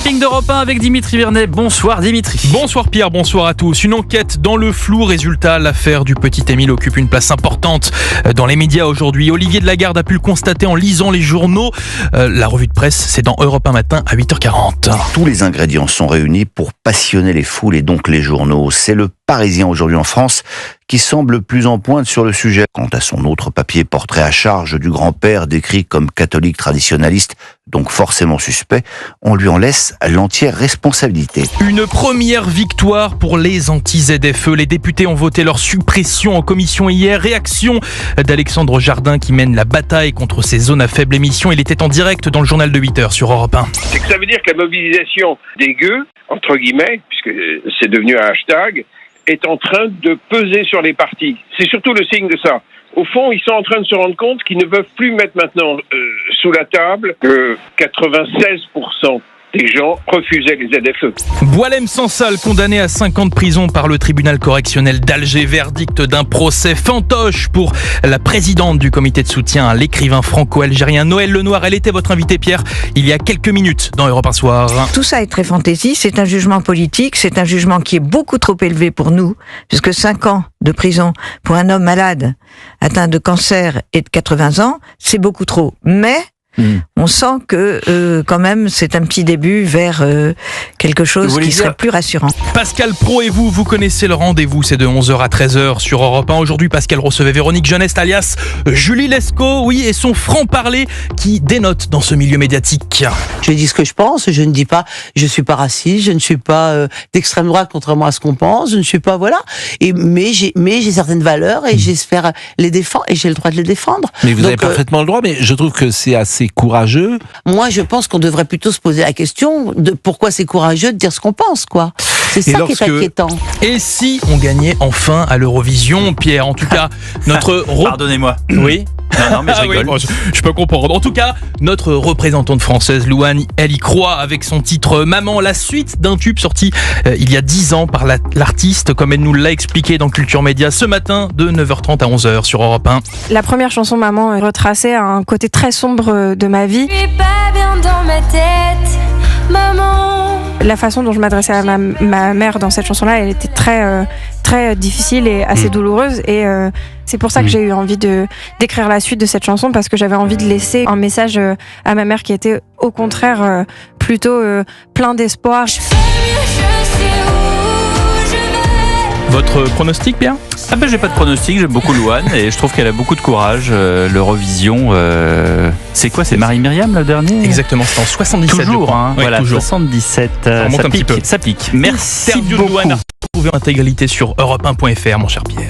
D'Europe 1 avec Dimitri Vernet. Bonsoir Dimitri. Bonsoir Pierre, bonsoir à tous. Une enquête dans le flou. Résultat, l'affaire du petit Émile occupe une place importante dans les médias aujourd'hui. Olivier Delagarde a pu le constater en lisant les journaux. La revue de presse, c'est dans Europe 1 matin à 8h40. Tous les ingrédients sont réunis pour passionner les foules et donc les journaux. C'est le Parisien aujourd'hui en France qui semble le plus en pointe sur le sujet. Quant à son autre papier, Portrait à charge du grand-père, décrit comme catholique traditionnaliste, donc forcément suspect, on lui en laisse l'entière responsabilité. Une première victoire pour les anti-ZFE. Les députés ont voté leur suppression en commission hier. Réaction d'Alexandre Jardin qui mène la bataille contre ces zones à faible émission. Il était en direct dans le journal de 8h sur Europe 1. C'est que ça veut dire que la mobilisation des gueux, entre guillemets, puisque c'est devenu un hashtag, est en train de peser sur les partis. C'est surtout le signe de ça. Au fond, ils sont en train de se rendre compte qu'ils ne peuvent plus mettre maintenant sous la table que 96% des gens refusaient les ZFE. Boualem Sansal, condamné à 5 ans de prison par le tribunal correctionnel d'Alger. Verdict d'un procès fantoche pour la présidente du comité de soutien à l'écrivain franco-algérien Noël Lenoir. Elle était votre invité Pierre il y a quelques minutes dans Europe 1 Soir. Tout ça est très fantaisie, c'est un jugement politique, c'est un jugement qui est beaucoup trop élevé pour nous, puisque 5 ans de prison pour un homme malade, atteint de cancer et de 80 ans, c'est beaucoup trop. Mais on sent que quand même c'est un petit début vers quelque chose qui serait plus rassurant. Pascal Praud et vous connaissez le rendez-vous, c'est de 11h à 13h sur Europe 1. Aujourd'hui, Pascal recevait Véronique Jeunesse alias Julie Lescaut, oui, et son franc-parler qui dénote dans ce milieu médiatique. Je dis ce que je pense, je ne dis pas, je suis pas raciste, je ne suis pas d'extrême droite contrairement à ce qu'on pense, je ne suis pas, voilà. Mais j'ai certaines valeurs et j'espère les défendre et j'ai le droit de les défendre. Mais vous avez parfaitement le droit, mais je trouve que c'est assez courageux. Moi, je pense qu'on devrait plutôt se poser la question de pourquoi c'est courageux de dire ce qu'on pense, quoi. C'est ça qui est inquiétant. Et si on gagnait enfin à l'Eurovision, Pierre, en tout cas, notre... Pardonnez-moi. Oui. Non, mais je rigole. Oui, je peux comprendre. En tout cas, notre représentante française, Louane, elle y croit avec son titre Maman, la suite d'un tube sorti il y a 10 ans par l'artiste, comme elle nous l'a expliqué dans Culture Média ce matin de 9h30 à 11h sur Europe 1. La première chanson Maman retraçait un côté très sombre de ma vie. Je suis pas bien dans ma tête, maman. La façon dont je m'adressais à ma mère dans cette chanson-là, elle était très difficile et assez douloureuse. Et c'est pour ça que j'ai eu envie d'écrire la suite de cette chanson, parce que j'avais envie de laisser un message à ma mère qui était au contraire plutôt plein d'espoir. Votre pronostic, Pierre ? Ah ben j'ai pas de pronostic, j'aime beaucoup Louane et je trouve qu'elle a beaucoup de courage. L'Eurovision, c'est quoi, c'est Marie-Myriam le dernier ? Exactement, c'est en 77. Toujours, hein, ouais, voilà, toujours. 77. Ça remonte un petit peu. Ça pique. Merci Interview de beaucoup. Louane, retrouvez en intégralité sur europe1.fr, mon cher Pierre.